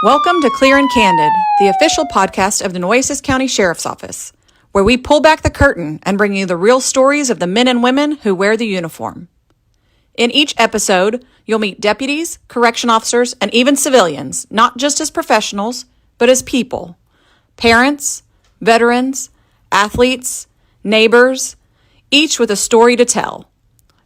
Welcome to Clear and Candid, the official podcast of the Nueces County Sheriff's Office, where we pull back the curtain and bring you the real stories of the men and women who wear the uniform. In each episode, you'll meet deputies, correction officers, and even civilians, not just as professionals, but as people. Parents, veterans, athletes, neighbors, each with a story to tell.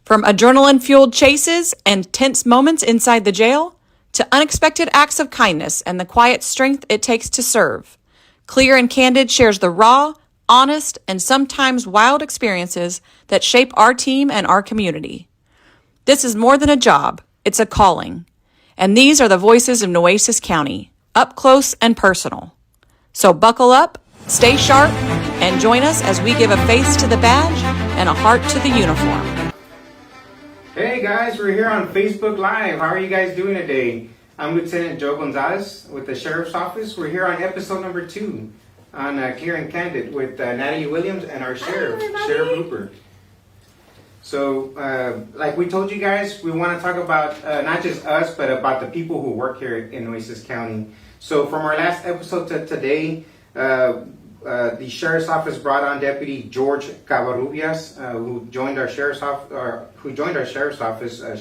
From adrenaline-fueled chases and tense moments inside the jail, to unexpected acts of kindness and the quiet strength it takes to serve. Clear and Candid shares the raw, honest, and sometimes wild experiences that shape our team and our community. This is more than a job, it's a calling. And these are the voices of Nueces County, up close and personal. So buckle up, stay sharp, and join us as we give a face to the badge and a heart to the uniform. Hey guys, we're here on Facebook Live. How are you guys doing today? I'm Lieutenant Joe Gonzalez with the Sheriff's Office. We're here on episode number 2 on Clear and Candid with Natalie Williams and our Sheriff, Sheriff Hooper. So, like we told you guys, we want to talk about not just us, but about the people who work here in Nueces County. So, from our last episode to today, the Sheriff's Office brought on Deputy George Cavarrubias, who joined our Sheriff's Office.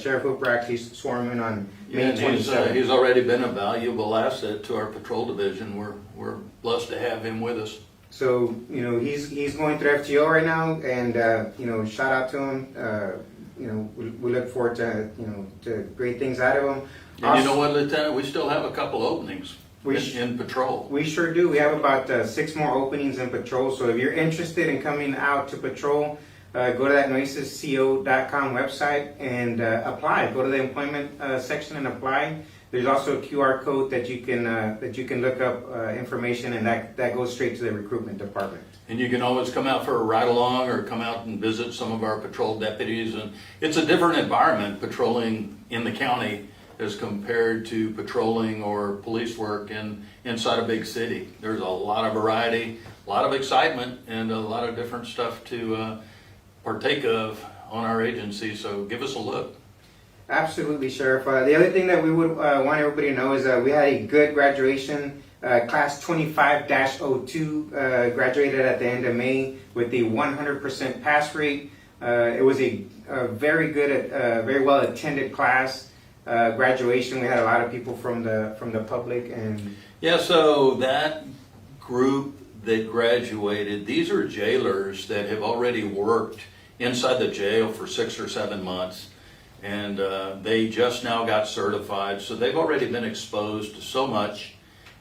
Sheriff Hooper actually swore him in on May 27th. He's already been a valuable asset to our patrol division. We're blessed to have him with us. So he's going through FTO right now, and shout out to him. We look forward to great things out of him. And also, you know what, Lieutenant? We still have a couple openings. In patrol. We sure do. We have about 6 more openings in patrol. So if you're interested in coming out to patrol, go to that nuecesco.com website and apply. Go to the employment section and apply. There's also a QR code that you can look up information, and that goes straight to the recruitment department. And you can always come out for a ride along or come out and visit some of our patrol deputies. And it's a different environment patrolling in the county as compared to patrolling or police work inside a big city. There's a lot of variety, a lot of excitement, and a lot of different stuff to partake of on our agency, so give us a look. Absolutely, Sheriff. The other thing that we would want everybody to know is we had a good graduation. Class 25-02 graduated at the end of May with a 100% pass rate. It was a very good, very well attended class. Graduation. We had a lot of people from the public, and so that group that graduated, these are jailers that have already worked inside the jail for 6 or 7 months, and they just now got certified, so they've already been exposed to so much,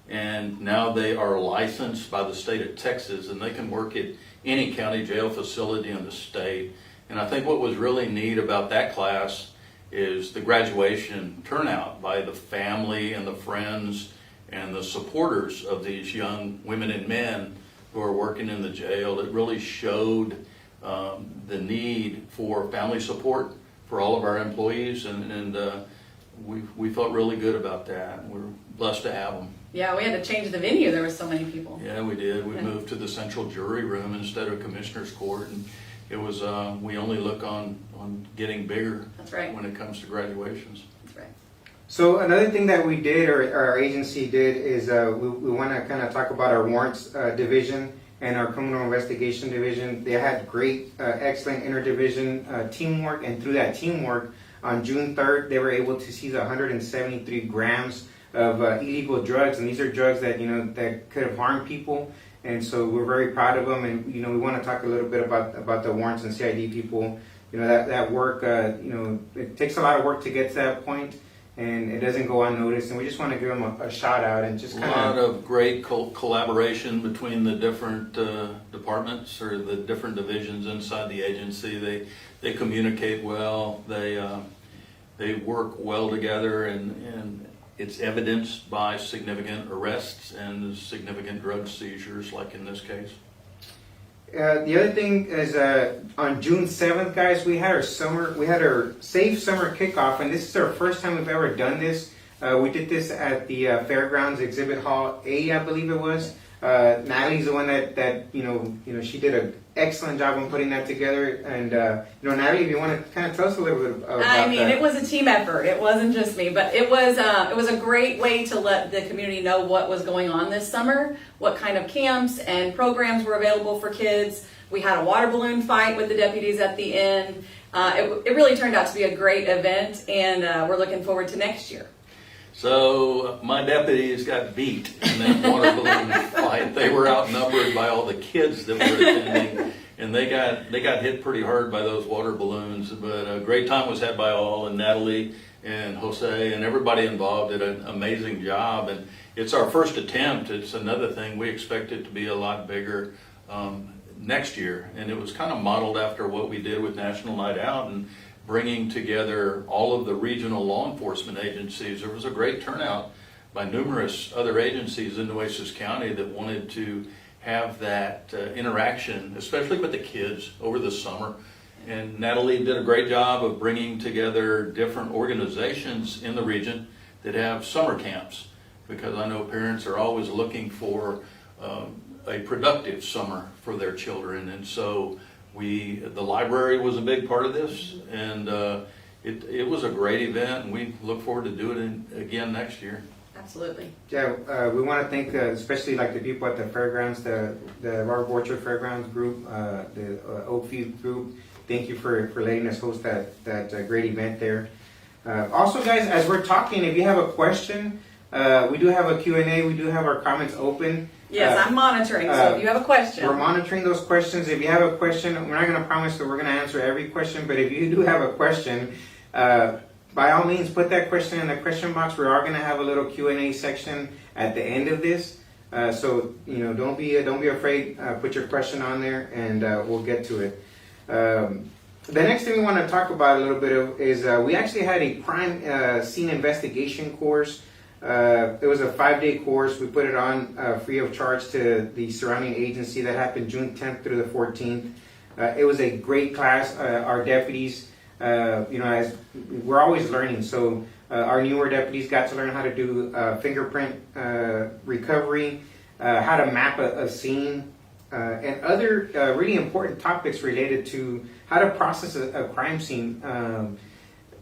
and now they are licensed by the state of Texas, and they can work at any county jail facility in the state. And I think what was really neat about that class is the graduation turnout by the family and the friends and the supporters of these young women and men who are working in the jail. It really showed the need for family support for all of our employees, and we felt really good about that. We're blessed to have them. Yeah, we had to change the venue. There were so many people. Yeah, we did. We moved to the central jury room instead of Commissioner's Court, and it was, we only look on getting bigger. That's right. When it comes to graduations. That's right. So another thing that we did, or our agency did, is we want to kind of talk about our warrants division and our criminal investigation division. They had great, excellent interdivision teamwork, and through that teamwork, on June 3rd, they were able to seize 173 grams of illegal drugs, and these are drugs that that could have harmed people. And so we're very proud of them, and we want to talk a little bit about the warrants and CID people. That work, it takes a lot of work to get to that point, and it doesn't go unnoticed. And we just want to give them a shout out and just kind of a lot of great collaboration between the different departments or the different divisions inside the agency. They communicate well. They work well together, and it's evidenced by significant arrests and significant drug seizures, like in this case. The other thing is on June 7th, guys, we had our Safe Summer Kickoff, and this is our first time we've ever done this. We did this at the Fairgrounds Exhibit Hall A, I believe it was. Natalie's the one that she did an excellent job on putting that together. And Natalie, if you want to kind of tell us a little bit about that. It was a team effort. It wasn't just me, but it was a great way to let the community know what was going on this summer, what kind of camps and programs were available for kids. We had a water balloon fight with the deputies at the end. It really turned out to be a great event, and we're looking forward to next year. So my deputies got beat in that water balloon fight. They were outnumbered by all the kids that were attending, and they got hit pretty hard by those water balloons. But a great time was had by all, and Natalie and Jose and everybody involved did an amazing job. And it's our first attempt. It's another thing. We expect it to be a lot bigger next year, and it was kind of modeled after what we did with National Night Out and bringing together all of the regional law enforcement agencies. There was a great turnout by numerous other agencies in Nueces County that wanted to have that interaction, especially with the kids over the summer. And Natalie did a great job of bringing together different organizations in the region that have summer camps, because I know parents are always looking for a productive summer for their children. And so the library was a big part of this, and it was a great event, and we look forward to doing it again next year. Absolutely. Yeah, we want to thank especially like the people at the fairgrounds, the Robert Borcher Fairgrounds group, the Oakview group. Thank you for letting us host that great event there. Also, guys, as we're talking, if you have a question, we do have a Q&A. We do have our comments open. Yes, I'm monitoring, so if you have a question. We're monitoring those questions. If you have a question, we're not going to promise that we're going to answer every question, but if you do have a question, by all means, put that question in the question box. We are going to have a little Q&A section at the end of this. So, don't be afraid. Put your question on there, and we'll get to it. The next thing we want to talk about a little bit of is we actually had a crime scene investigation course. It was a 5-day course. We put it on free of charge to the surrounding agency. That happened June 10th through the 14th. It was a great class. Our deputies, as we're always learning. So our newer deputies got to learn how to do fingerprint recovery, how to map a scene, and other really important topics related to how to process a crime scene.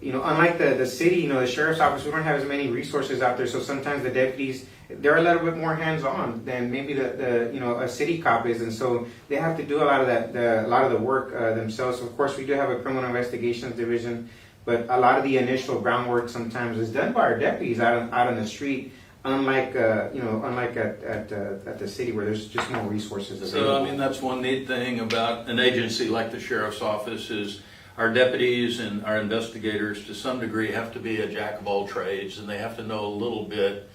Unlike the city, the sheriff's office, we don't have as many resources out there. So sometimes the deputies, they're a little bit more hands-on than maybe a city cop is, and so they have to do a lot of the work themselves. Of course, we do have a criminal investigations division, but a lot of the initial groundwork sometimes is done by our deputies out on the street. Unlike at the city where there's just more resources available. So that's one neat thing about an agency like the sheriff's office is our deputies and our investigators to some degree have to be a jack of all trades, and they have to know a little bit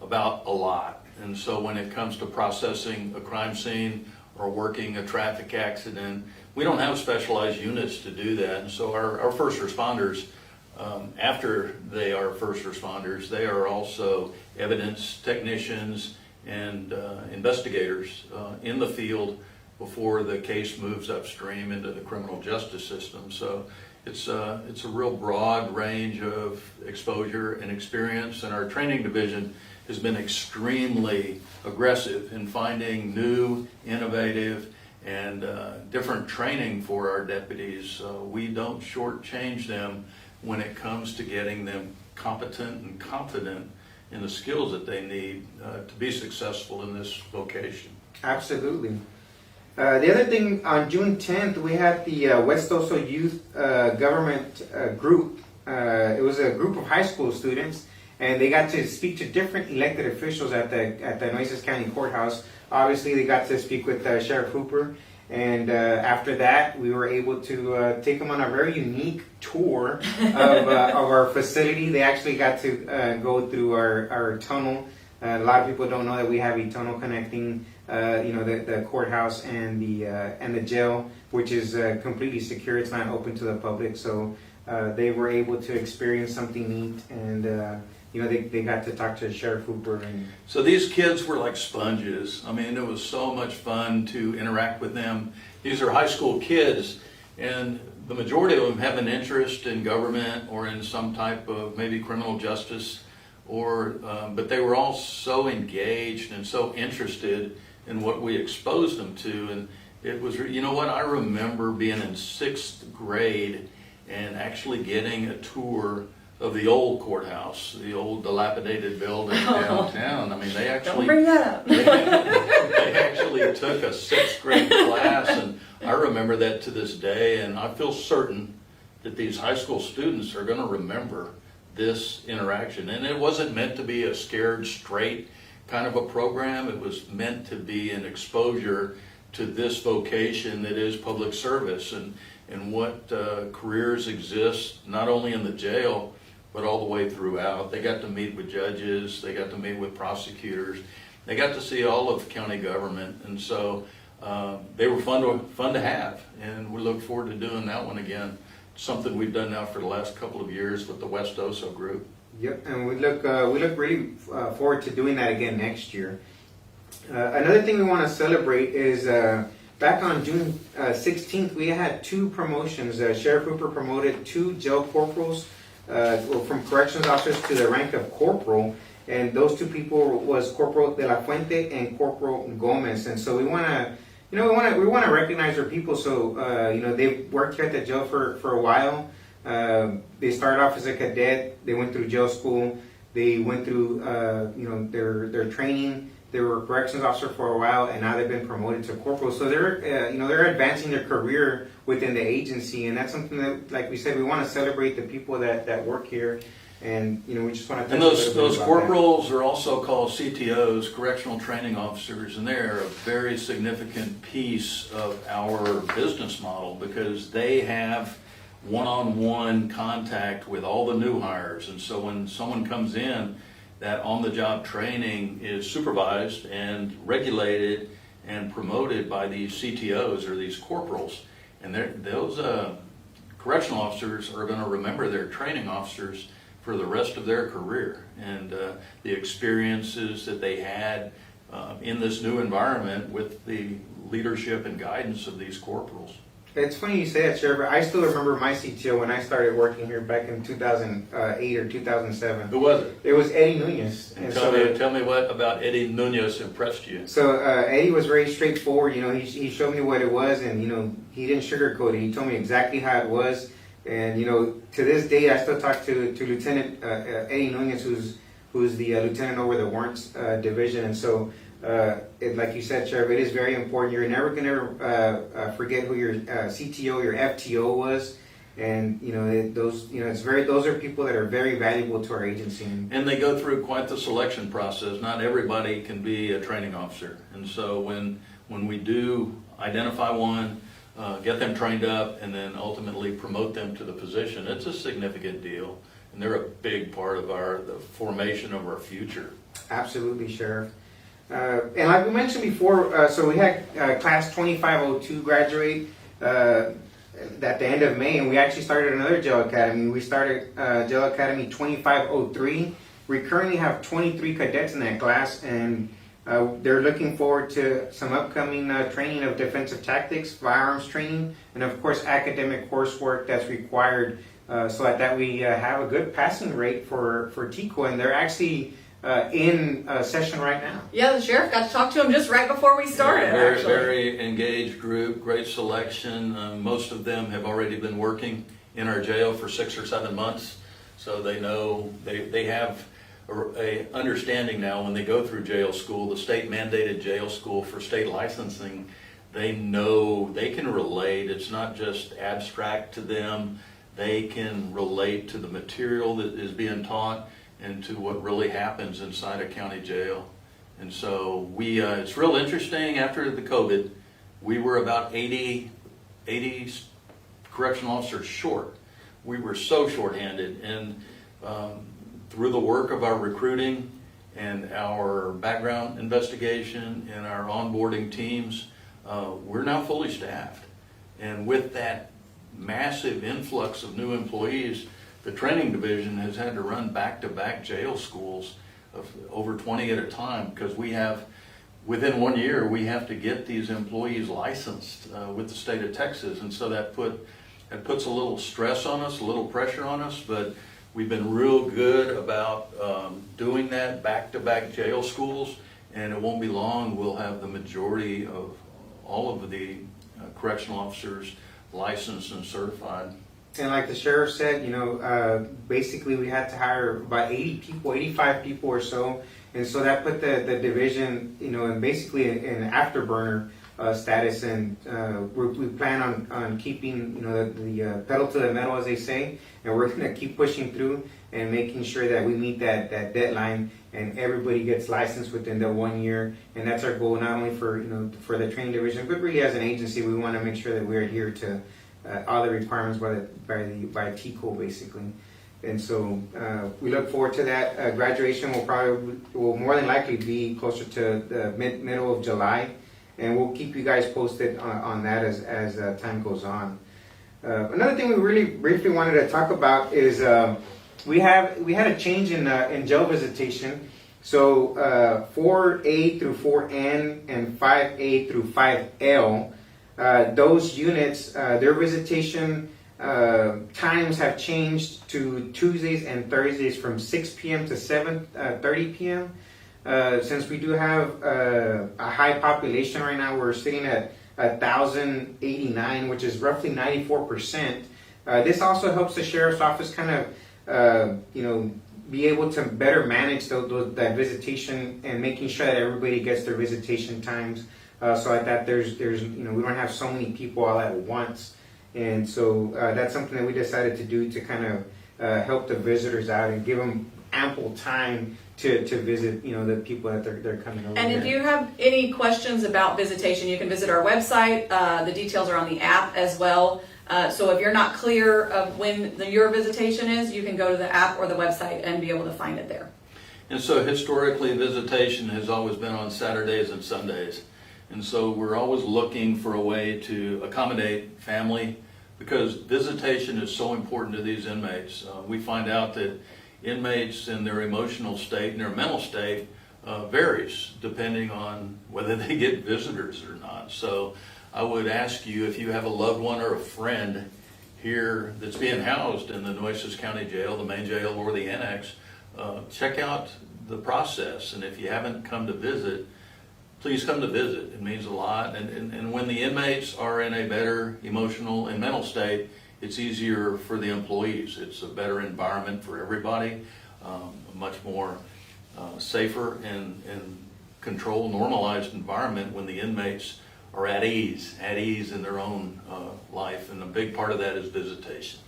about a lot. And so when it comes to processing a crime scene or working a traffic accident, we don't have specialized units to do that. And so our first responders, after they are first responders, they are also evidence technicians and investigators in the field before the case moves upstream into the criminal justice system. So it's a real broad range of exposure and experience, and our training division has been extremely aggressive in finding new, innovative, and different training for our deputies. We don't shortchange them when it comes to getting them competent and confident in the skills that they need to be successful in this vocation. Absolutely. The other thing, on June 10th, we had the West Oso Youth Government Group. It was a group of high school students, and they got to speak to different elected officials at the Nueces County Courthouse. Obviously, they got to speak with Sheriff Hooper, and after that, we were able to take them on a very unique tour of our facility. They actually got to go through our tunnel. A lot of people don't know that we have a tunnel connecting the courthouse and the jail, which is completely secure. It's not open to the public, so they were able to experience something neat, and they got to talk to Sheriff Hooper. So these kids were like sponges. It was so much fun to interact with them. These are high school kids, and the majority of them have an interest in government or in some type of maybe criminal justice, but they were all so engaged and so interested in what we exposed them to, It was, you know what, I remember being in 6th grade and actually getting a tour of the old courthouse, the old dilapidated building downtown. I mean, they Don't actually, bring that up. they actually took a 6th grade class, and I remember that to this day, and I feel certain that these high school students are going to remember this interaction. And it wasn't meant to be a scared straight kind of a program. It was meant to be an exposure to this vocation that is public service, and what careers exist not only in the jail but all the way throughout. They got to meet with judges, they got to meet with prosecutors, they got to see all of county government, and so they were fun to have, and we look forward to doing that one again. Something we've done now for the last couple of years with the West Oso group. Yep, and we look really forward to doing that again next year. Another thing we want to celebrate is back on June 16th, we had 2 promotions. Sheriff Hooper promoted 2 jail corporals from corrections officers to the rank of corporal, and those 2 people was Corporal De La Fuente and Corporal Gomez. And so we want to, we want to recognize our people. So they've worked here at the jail for a while. They started off as a cadet. They went through jail school. They went through their training. They were a corrections officer for a while, and now they've been promoted to corporal. So they're advancing their career within the agency, and that's something that, like we said, we want to celebrate the people that work here, and we just want to. And those corporals are also called CTOs, correctional training officers, and they're a very significant piece of our business model because they have one-on-one contact with all the new hires, and so when someone comes in, that on-the-job training is supervised and regulated and promoted by these CTOs or these corporals. And those correctional officers are going to remember their training officers for the rest of their career, and the experiences that they had in this new environment with the leadership and guidance of these corporals. It's funny you say that, Sheriff. I still remember my CTO when I started working here back in 2008 or 2007. Who was it? It was Eddie Nunez. And tell me what about Eddie Nunez impressed you? So Eddie was very straightforward. He showed me what it was, and he didn't sugarcoat it. He told me exactly how it was, and to this day I still talk to Lieutenant Eddie Nunez, who's the lieutenant over the warrants division, and so. Like you said, Sheriff, it is very important. You're never going to forget who your CTO, your FTO was, and those are people that are very valuable to our agency. And they go through quite the selection process. Not everybody can be a training officer, and so when we do identify one, get them trained up, and then ultimately promote them to the position, it's a significant deal, and they're a big part of the formation of our future. Absolutely, Sheriff. And like we mentioned before, so we had class 2502 graduate at the end of May, and we actually started another jail academy. We started jail academy 2503. We currently have 23 cadets in that class, and they're looking forward to some upcoming training of defensive tactics, firearms training, and of course academic coursework that's required so that we have a good passing rate for TCO, and they're actually in session right now. Yeah, the sheriff got to talk to him just right before we started. Yeah, very engaged group, great selection. Most of them have already been working in our jail for 6 or 7 months, so they know they have a understanding now when they go through jail school, the state mandated jail school for state licensing. They know they can relate. It's not just abstract to them. They can relate to the material that is being taught and to what really happens inside a county jail. And so it's real interesting. After the COVID, we were about 80 correctional officers short. We were so short-handed, and through the work of our recruiting and our background investigation and our onboarding teams, we're now fully staffed. And with that massive influx of new employees, the training division has had to run back-to-back jail schools of over 20 at a time, because within 1 year, we have to get these employees licensed with the state of Texas. And so that puts a little stress on us, a little pressure on us, but we've been real good about doing that back-to-back jail schools, and it won't be long, we'll have the majority of all of the correctional officers licensed and certified. And like the sheriff said, basically we had to hire about 80 people, 85 people or so. And so that put the division, in basically an afterburner status. And we plan on keeping, the pedal to the metal, as they say. And we're going to keep pushing through and making sure that we meet that deadline and everybody gets licensed within the 1 year. And that's our goal, not only for the training division, but really as an agency, we want to make sure that we adhere to all the requirements by TCO, basically. And so we look forward to that. Graduation will more than likely be closer to the middle of July, and we'll keep you guys posted on that as time goes on. Another thing we really briefly wanted to talk about is we had a change in jail visitation. So 4A through 4N and 5A through 5L, those units, their visitation times have changed to Tuesdays and Thursdays from 6 p.m. to 7:30 p.m. Since we do have a high population right now, we're sitting at 1,089, which is roughly 94%. This also helps the sheriff's office kind of, be able to better manage that visitation and making sure that everybody gets their visitation times. So that there's we don't have so many people all at once. And so that's something that we decided to do to kind of help the visitors out and give them ample time to visit, the people that they're coming over. And if you have any questions about visitation, you can visit our website. The details are on the app as well. So if you're not clear of when your visitation is, you can go to the app or the website and be able to find it there. And so historically, visitation has always been on Saturdays and Sundays. And so we're always looking for a way to accommodate family, because visitation is so important to these inmates. We find out that inmates in their emotional state and their mental state varies depending on whether they get visitors or not. So I would ask you, if you have a loved one or a friend here that's being housed in the Nueces County Jail, the main jail or the annex, check out the process. And if you haven't come to visit, please come to visit. It means a lot. And when the inmates are in a better emotional and mental state, it's easier for the employees. It's a better environment for everybody, a much more safer and controlled, normalized environment when the inmates are at ease in their own life. And a big part of that is visitation.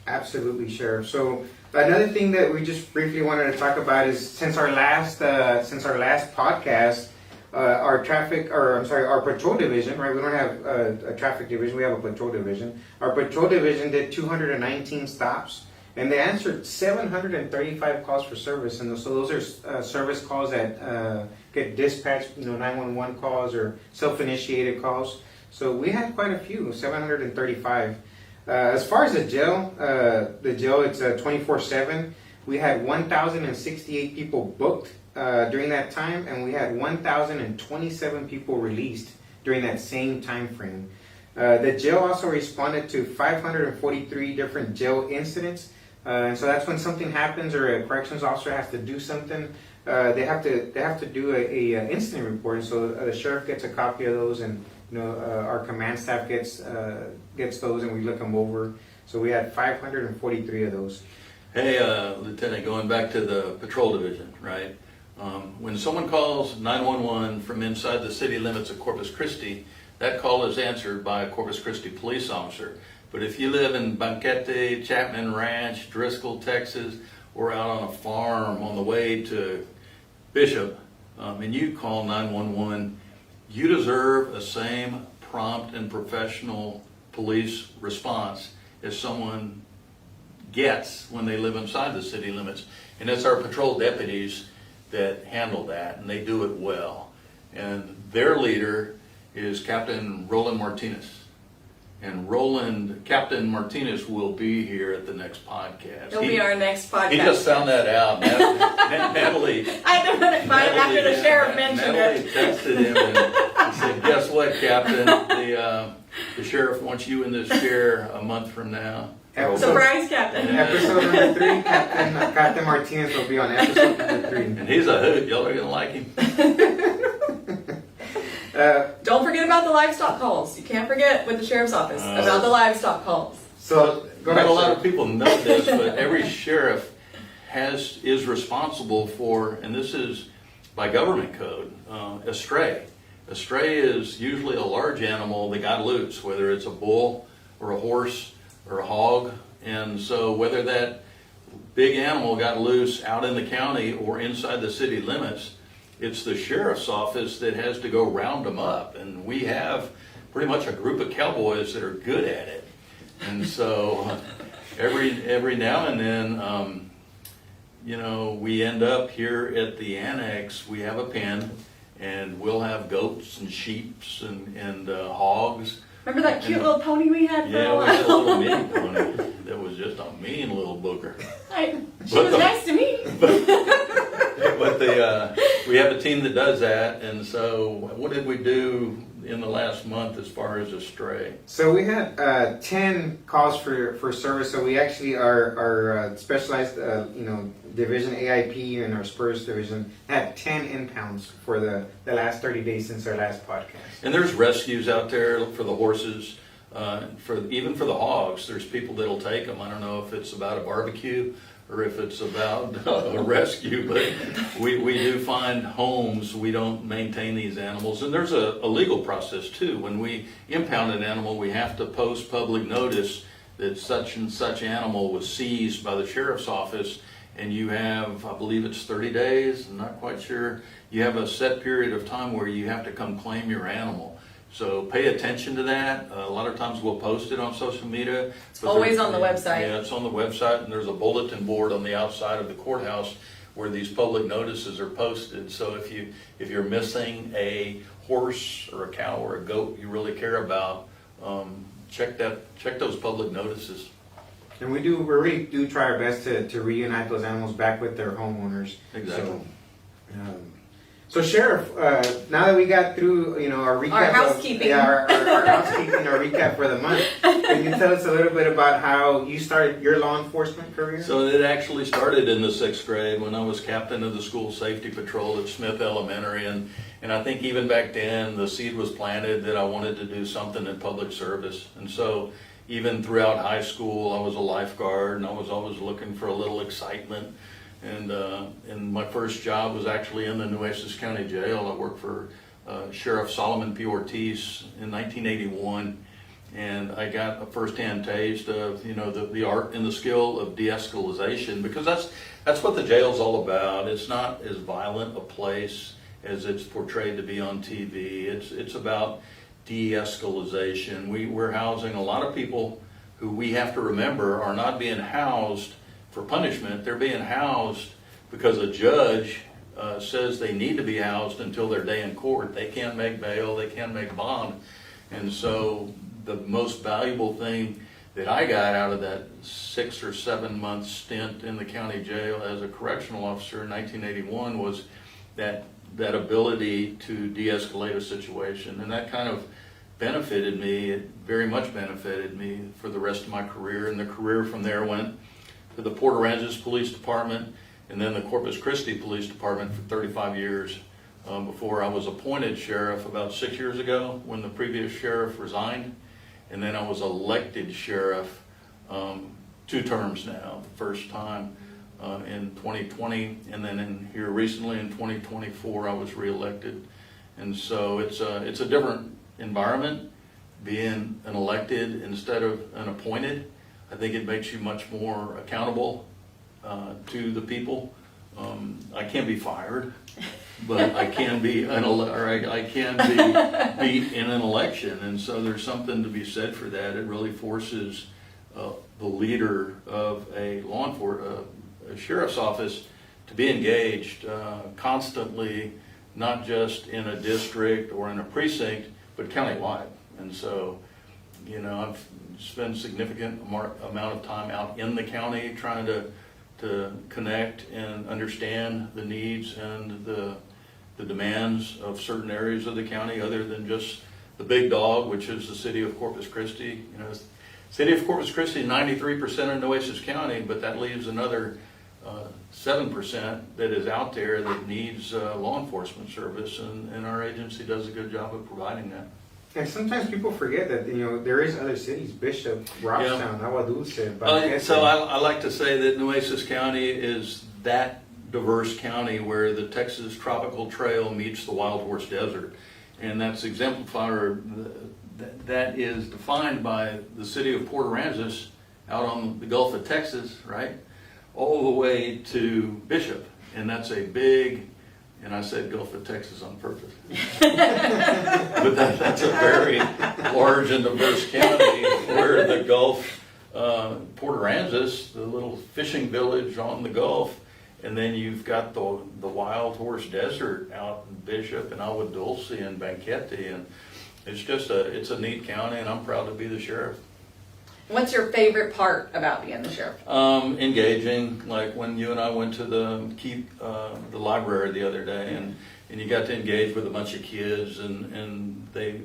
Absolutely, Sheriff. So another thing that we just briefly wanted to talk about is since our last podcast, our patrol division, right? We don't have a traffic division, we have a patrol division. Our patrol division did 219 stops, and they answered 735 calls for service. And so those are service calls that get dispatched, 911 calls or self-initiated calls. So we had quite a few, 735. As far as the jail, it's 24/7. We had 1,068 people booked during that time, and we had 1,027 people released during that same time frame. The jail also responded to 543 different jail incidents, and so that's when something happens or a corrections officer has to do something. They have to do a incident report, and so the sheriff gets a copy of those, and our command staff gets those, and we look them over. So we had 543 of those. Hey, Lieutenant, going back to the patrol division, right? When someone calls 911 from inside the city limits of Corpus Christi, that call is answered by a Corpus Christi police officer. But if you live in Banquete, Chapman Ranch, Driscoll, Texas, or out on a farm on the way to Bishop, and you call 911, you deserve a same prompt and professional police response as someone gets when they live inside the city limits. And it's our patrol deputies that handle that, and they do it well. And their leader is Captain Roland Martinez. And Captain Martinez will be here at the next podcast. He'll be our next podcast. He just found that out. Natalie. I had to run it by him after the sheriff mentioned Natalie it. texted him and he said, "Guess what, Captain? The sheriff wants you in this chair a month from now." Surprise, Captain. Episode number 3, Captain Martinez will be on episode number 3. And he's a hoot. Y'all are going to like him. Don't forget about the livestock calls. You can't forget with the sheriff's office about the livestock calls. So go ahead. Not a lot of people know this, but every sheriff is responsible for, and this is by government code, a stray. A stray is usually a large animal that got loose, whether it's a bull or a horse or a hog. And so whether that big animal got loose out in the county or inside the city limits, it's the sheriff's office that has to go round them up. And we have pretty much a group of cowboys that are good at it. And so every now and then, we end up here at the annex, we have a pen, and we'll have goats and sheeps and hogs. Remember that cute little pony we had for a Yeah, we while? had a little mini pony that was just a mean little booger. She was nice to me. But we have a team that does that, and so what did we do in the last month as far as a stray? So we had 10 calls for service. So we actually our specialized division AIP and our Spurs division had 10 impounds for the last 30 days since our last podcast. And there's rescues out there for the horses, even for the hogs. There's people that'll take them. I don't know if it's about a barbecue or if it's about a rescue, but we do find homes. We don't maintain these animals. And there's a legal process too. When we impound an animal, we have to post public notice that such and such animal was seized by the sheriff's office, and you have, I believe it's 30 days, I'm not quite sure, you have a set period of time where you have to come claim your animal. So pay attention to that. A lot of times we'll post it on social media. It's always on the website. Yeah, it's on the website, and there's a bulletin board on the outside of the courthouse where these public notices are posted. So if you're missing a horse or a cow or a goat you really care about, check those public notices. And we really do try our best to reunite those animals back with their homeowners. Exactly. So Sheriff, now that we got through, our recap, Our housekeeping. our housekeeping, our recap for the month, can you tell us a little bit about how you started your law enforcement career? So it actually started in the 6th grade when I was captain of the school safety patrol at Smith Elementary, and I think even back then the seed was planted that I wanted to do something in public service. And so even throughout high school, I was a lifeguard, and I was always looking for a little excitement. And my first job was actually in the Nueces County Jail. I worked for Sheriff Solomon P. Ortiz in 1981, and I got a first-hand taste of the art and the skill of de-escalation, because that's what the jail's all about. It's not as violent a place as it's portrayed to be on TV. It's about de-escalation. We're housing a lot of people who we have to remember are not being housed for punishment. They're being housed because a judge says they need to be housed until their day in court. They can't make bail, they can't make bond. And so the most valuable thing that I got out of that 6 or 7 month stint in the county jail as a correctional officer in 1981 was that ability to de-escalate a situation. And that kind of benefited me. It very much benefited me for the rest of my career. And the career from there went to the Port Aransas Police Department and then the Corpus Christi Police Department for 35 years before I was appointed sheriff about 6 years ago when the previous sheriff resigned. And then I was elected sheriff 2 terms now. The first time in 2020, and then here recently in 2024 I was reelected. And so it's a different environment being an elected instead of an appointed. I think it makes you much more accountable to the people. I can't be fired, but I can be I can be beat in an election, and so there's something to be said for that. It really forces the leader of a a sheriff's office to be engaged constantly, not just in a district or in a precinct, but countywide. And so, I've spent a significant amount of time out in the county trying to connect and understand the needs and the demands of certain areas of the county other than just the big dog, which is the city of Corpus Christi. City of Corpus Christi is 93% of Nueces County, but that leaves another 7% that is out there that needs law enforcement service, and our agency does a good job of providing that. And sometimes people forget that, there is other cities, Bishop, Robstown, Agua Dulce, Banquete. So I like to say that Nueces County is that diverse county where the Texas Tropical Trail meets the Wild Horse Desert. And that's exemplified, that is defined by the city of Port Aransas out on the Gulf of Texas, right? All the way to Bishop. And that's a big, and I said Gulf of Texas on purpose. But that's a very large and diverse county where the Gulf, Port Aransas, the little fishing village on the Gulf, and then you've got the Wild Horse Desert out in Bishop and Agua Dulce and Banquete, and it's a neat county, and I'm proud to be the sheriff. What's your favorite part about being the sheriff? Engaging, like when you and I went to the library the other day, and you got to engage with a bunch of kids, and they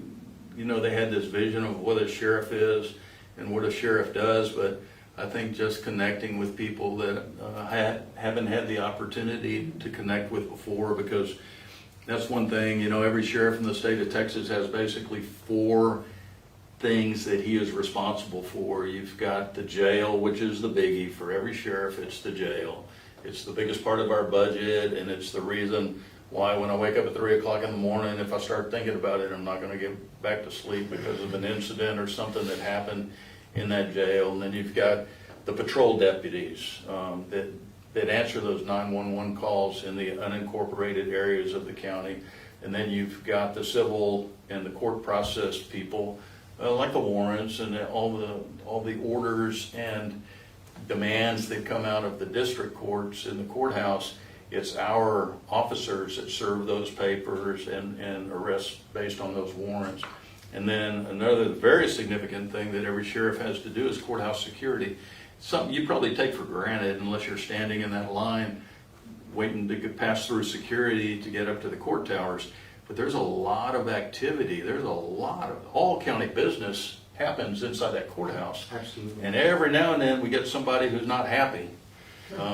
had this vision of what a sheriff is and what a sheriff does, but I think just connecting with people that haven't had the opportunity to connect with before, because that's one thing, every sheriff in the state of Texas has basically 4 things that he is responsible for. You've got the jail, which is the biggie for every sheriff. It's the jail. It's the biggest part of our budget, and it's the reason why when I wake up at 3 o'clock in the morning, if I start thinking about it, I'm not going to get back to sleep because of an incident or something that happened in that jail. And then you've got the patrol deputies that answer those 911 calls in the unincorporated areas of the county. And then you've got the civil and the court process people, like the warrants and all the orders and demands that come out of the district courts in the courthouse. It's our officers that serve those papers and arrests based on those warrants. And then another very significant thing that every sheriff has to do is courthouse security. Something you probably take for granted unless you're standing in that line waiting to pass through security to get up to the court towers. But there's a lot of activity. There's a lot of all county business happens inside that courthouse. Absolutely. And every now and then we get somebody who's not happy.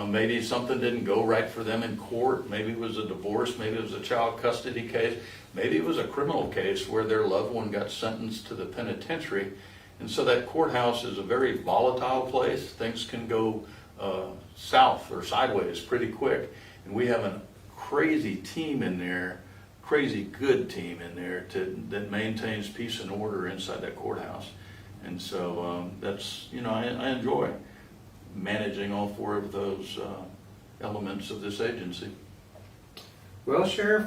Maybe something didn't go right for them in court. Maybe it was a divorce. Maybe it was a child custody case. Maybe it was a criminal case where their loved one got sentenced to the penitentiary. And so that courthouse is a very volatile place. Things can go south or sideways pretty quick. And we have a crazy team in there, crazy good team in there that maintains peace and order inside that courthouse. And so that's, I enjoy managing all 4 of those elements of this agency. Well, Sheriff,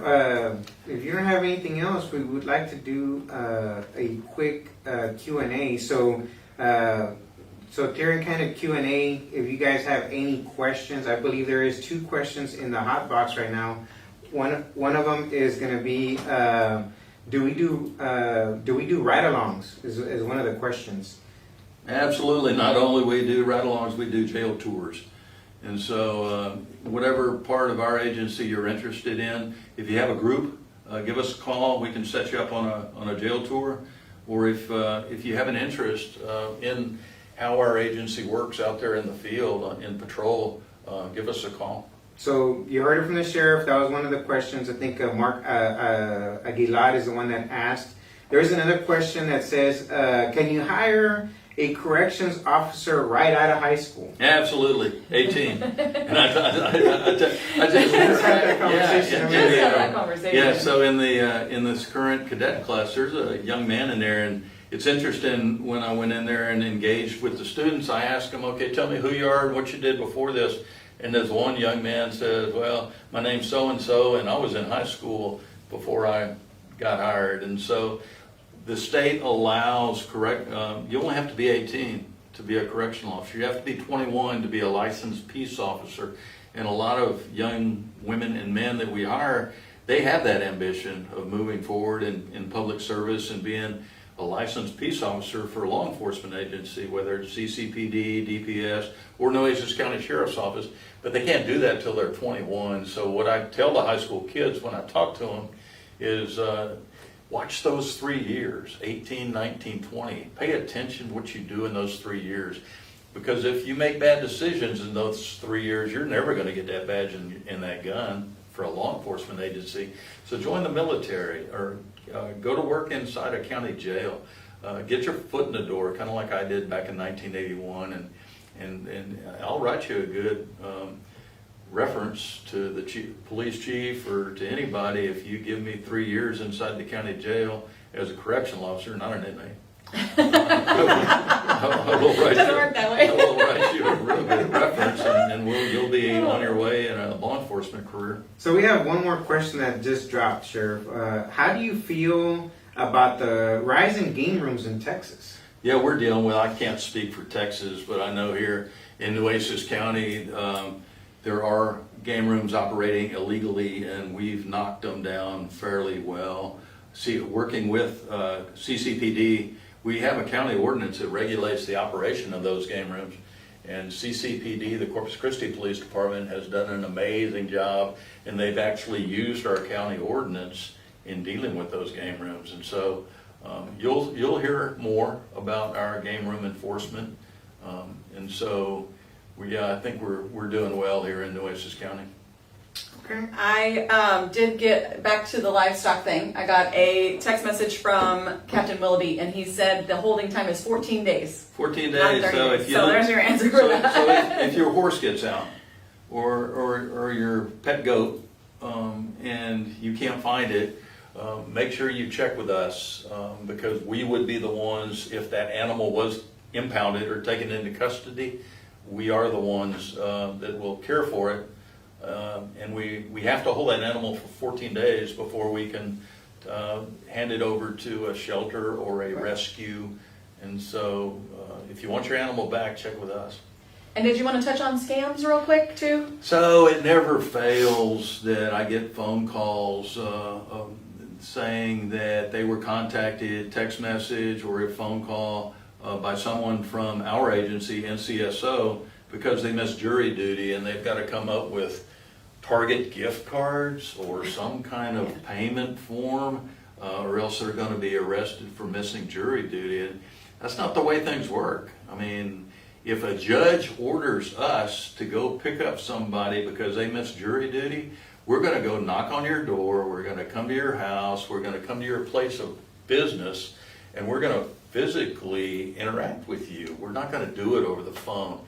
if you don't have anything else, we would like to do a quick Q&A. So during Candid Q&A, if you guys have any questions, I believe there is 2 questions in the hot box right now. One of them is going to be, do we do ride-alongs? Is one of the questions. Absolutely. Not only we do ride-alongs, we do jail tours. And so whatever part of our agency you're interested in, if you have a group, give us a call. We can set you up on a jail tour. Or if you have an interest in how our agency works out there in the field, in patrol, give us a call. So you heard it from the sheriff. That was one of the questions. I think Mark Aguilar is the one that asked. There is another question that says, can you hire a corrections officer right out of high school? Absolutely, 18. And I just had that conversation. Yeah. So in this current cadet class, there's a young man in there, and it's interesting. When I went in there and engaged with the students, I asked them, "Okay, tell me who you are and what you did before this." And this one young man says, "Well, my name's so and so, and I was in high school before I got hired." And so the state allows you only have to be 18 to be a correctional officer. You have to be 21 to be a licensed peace officer. And a lot of young women and men that we hire, they have that ambition of moving forward in public service and being a licensed peace officer for a law enforcement agency, whether it's CCPD, DPS, or Nueces County Sheriff's Office. But they can't do that till they're 21. So what I tell the high school kids when I talk to them is, watch those 3 years, 18, 19, 20. Pay attention to what you do in those 3 years. Because if you make bad decisions in those 3 years, you're never going to get that badge and that gun for a law enforcement agency. So join the military or go to work inside a county jail. Get your foot in the door, kind of like I did back in 1981, and I'll write you a good reference to the police chief or to anybody if you give me 3 years inside the county jail as a correctional officer, not an inmate. I will write Doesn't you, work that way. I will write you a real good reference, and you'll be on your way in a law enforcement career. So we have one more question that just dropped, Sheriff. How do you feel about the rise in game rooms in Texas? Yeah, we're dealing with, I can't speak for Texas, but I know here in Nueces County, there are game rooms operating illegally, and we've knocked them down fairly well. See, working with CCPD, we have a county ordinance that regulates the operation of those game rooms. And CCPD, the Corpus Christi Police Department, has done an amazing job, and they've actually used our county ordinance in dealing with those game rooms. And so you'll hear more about our game room enforcement. And so I think we're doing well here in Nueces County. Okay. I did get back to the livestock thing. I got a text message from Captain Willoughby, and he said the holding time is 14 days. 14 Not days. 30 So days. if you So there's your answer for that. So if your horse gets out, or your pet goat, and you can't find it, make sure you check with us, because we would be the ones, if that animal was impounded or taken into custody, we are the ones that will care for it. And we have to hold that animal for 14 days before we can hand it over to a shelter or a rescue. And so if you want your animal back, check with us. And did you want to touch on scams real quick too? So it never fails that I get phone calls saying that they were contacted, text message or a phone call by someone from our agency, NCSO, because they missed jury duty and they've got to come up with Target gift cards or some kind of payment form, or else they're going to be arrested for missing jury duty. And that's not the way things work. I mean, if a judge orders us to go pick up somebody because they missed jury duty, we're going to go knock on your door, we're going to come to your house, we're going to come to your place of business, and we're going to physically interact with you. We're not going to do it over the phone.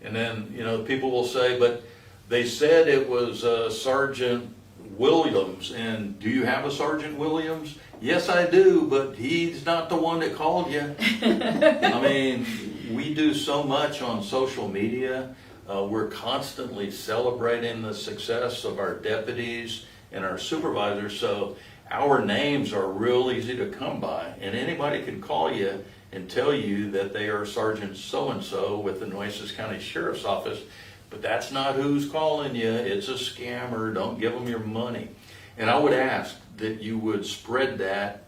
And then, people will say, but they said it was Sergeant Williams, and do you have a Sergeant Williams? Yes, I do, but he's not the one that called you. I mean, we do so much on social media. We're constantly celebrating the success of our deputies and our supervisors, so our names are real easy to come by, and anybody can call you and tell you that they are Sergeant so-and-so with the Nueces County Sheriff's Office, but that's not who's calling you. It's a scammer. Don't give them your money. And I would ask that you would spread that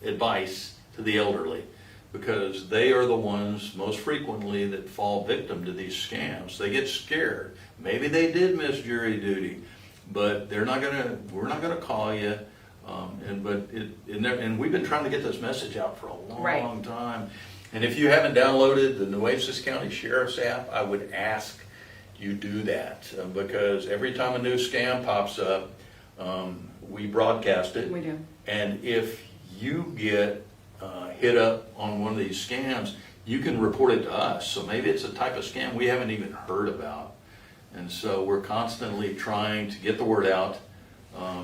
advice to the elderly, because they are the ones most frequently that fall victim to these scams. They get scared. Maybe they did miss jury duty, but we're not gonna call you. And we've been trying to get this message out for a long time. And if you haven't downloaded the Nueces County Sheriff's app, I would ask you do that, because every time a new scam pops up, we broadcast it. We do. And if you get hit up on one of these scams, you can report it to us. So maybe it's a type of scam we haven't even heard about. And so we're constantly trying to get the word out.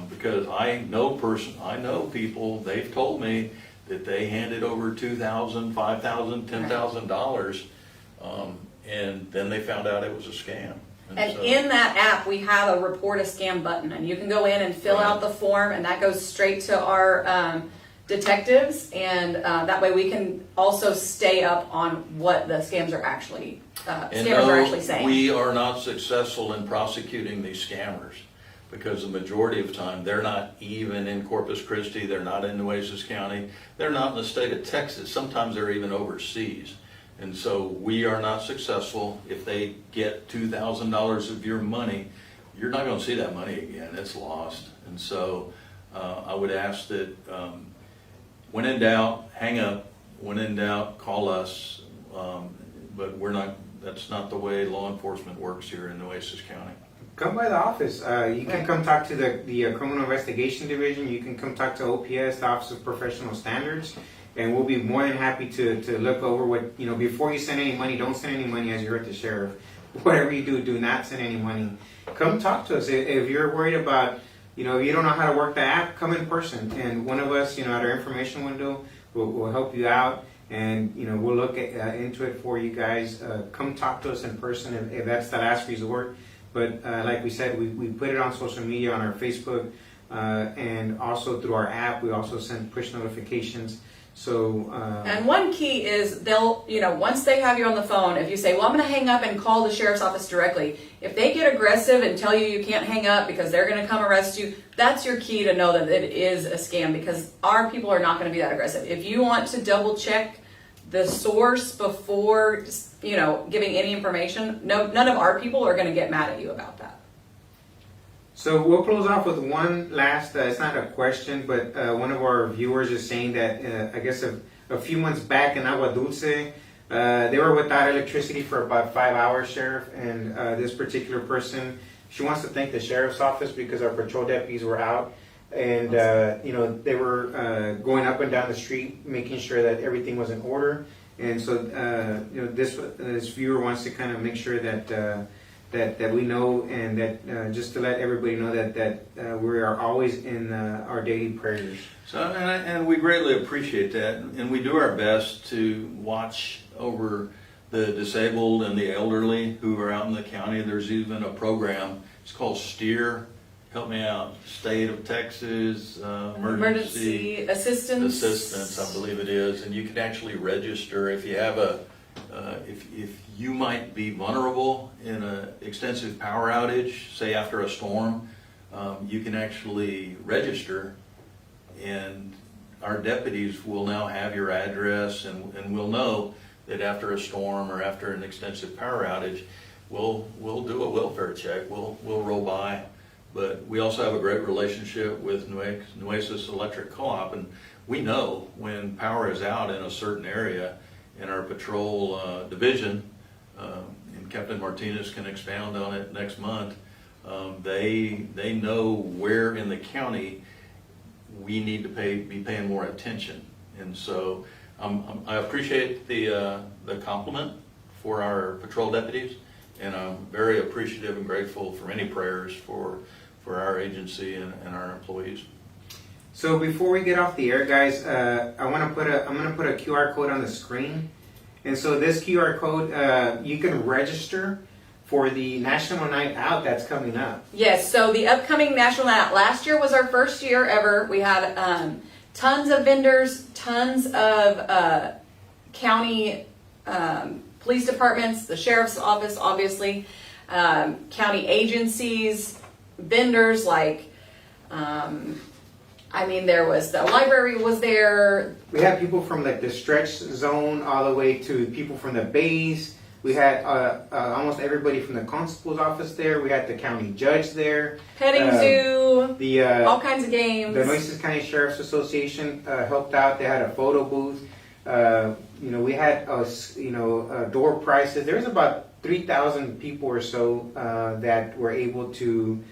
Because I know people, they've told me that they handed over $2,000, $5,000, $10,000, and then they found out it was a scam. And so, in that app, we have a report a scam button, and you can go in and fill out the form, and that goes straight to our detectives, and that way we can also stay up on what the scams are actually saying. We are not successful in prosecuting these scammers, because the majority of the time they're not even in Corpus Christi, they're not in Nueces County, they're not in the state of Texas, sometimes they're even overseas. And so we are not successful. If they get $2,000 of your money, you're not going to see that money again, it's lost. And so I would ask that when in doubt, hang up, when in doubt, call us, but That's not the way law enforcement works here in Nueces County. Come by the office. You can come talk to the Criminal Investigation Division. You can come talk to OPS, the Office of Professional Standards, and we'll be more than happy to look over what, before you send any money, don't send any money, as you heard the sheriff. Whatever you do, do not send any money. Come talk to us. If you're worried about, if you don't know how to work the app, come in person. And one of us, at our information window, will help you out. And, we'll look into it for you guys. Come talk to us in person if that's the last resort. But like we said, we put it on social media, on our Facebook, and also through our app. We also send push notifications. So and one key is they'll, once they have you on the phone, if you say, well, I'm going to hang up and call the sheriff's office directly, if they get aggressive and tell you can't hang up because they're going to come arrest you, that's your key to know that it is a scam, because our people are not going to be that aggressive. If you want to double check the source before, giving any information, none of our people are going to get mad at you about that. So we'll close off with one last, it's not a question, but one of our viewers is saying that, I guess a few months back in Agua Dulce, they were without electricity for about 5 hours, Sheriff, and this particular person, she wants to thank the Sheriff's Office because our patrol deputies were out, and, they were going up and down the street, making sure that everything was in order. And so, this viewer wants to kind of make sure that that we know, and that just to let everybody know that we are always in our daily prayers. So, and we greatly appreciate that, and we do our best to watch over the disabled and the elderly who are out in the county. There's even a program, it's called STEER, help me out, State of Texas Emergency Assistance, I believe it is, and you can actually register if you have if you might be vulnerable in an extensive power outage, say after a storm, you can actually register, and our deputies will now have your address, and we'll know that after a storm or after an extensive power outage, we'll do a welfare check. We'll roll by, but we also have a great relationship with Nueces Electric Co-op, and we know when power is out in a certain area. In our patrol division, and Captain Martinez can expound on it next month, they know where in the county we need to be paying more attention. And so I appreciate the compliment for our patrol deputies, and I'm very appreciative and grateful for any prayers for our agency and our employees. So before we get off the air, guys, I'm gonna put a QR code on the screen, and so this QR code, you can register for the National Night Out that's coming up. Yes, so the upcoming National Night Out, last year was our first year ever. We had tons of vendors, tons of county police departments, the sheriff's office, obviously, county agencies, vendors like. There was the library was there. We had people from like the stretch zone all the way to people from the base. We had almost everybody from the constable's office there. We had the county judge there. Petting zoo. All kinds of games. The Nueces County Sheriff's Association helped out. They had a photo booth. We had door prizes. There was about 3,000 people or so that were able to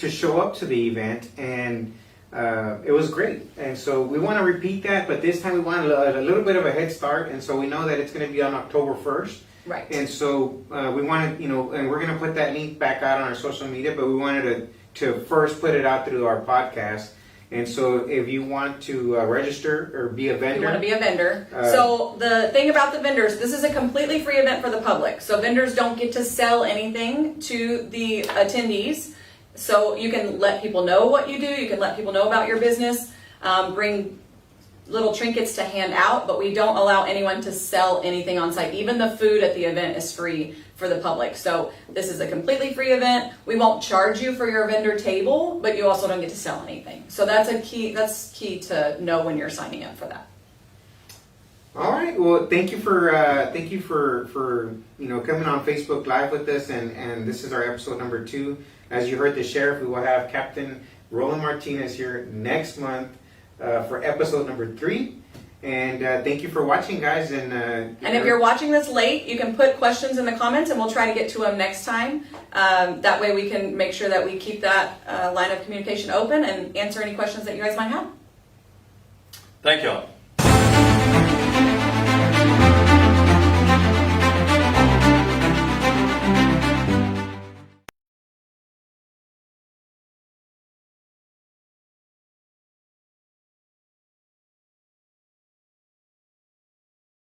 show up to the event, and it was great. And so we want to repeat that, but this time we want a little bit of a head start, and so we know that it's going to be on October 1st. Right. And so we wanted, and we're going to put that link back out on our social media, but we wanted to first put it out through our podcast. And so if you want to register or be a vendor. You want to be a vendor. So the thing about the vendors, this is a completely free event for the public. So vendors don't get to sell anything to the attendees. So you can let people know what you do. You can let people know about your business. Bring little trinkets to hand out, but we don't allow anyone to sell anything on site. Even the food at the event is free for the public. So this is a completely free event. We won't charge you for your vendor table, but you also don't get to sell anything. So that's key to know when you're signing up for that. All right. Well, thank you for coming on Facebook Live with us, and this is our episode number 2. As you heard the sheriff, we will have Captain Roland Martinez here next month for episode number 3. And thank you for watching, guys. And if you're watching this late, you can put questions in the comments and we'll try to get to them next time. That way we can make sure that we keep that line of communication open and answer any questions that you guys might have. Thank y'all.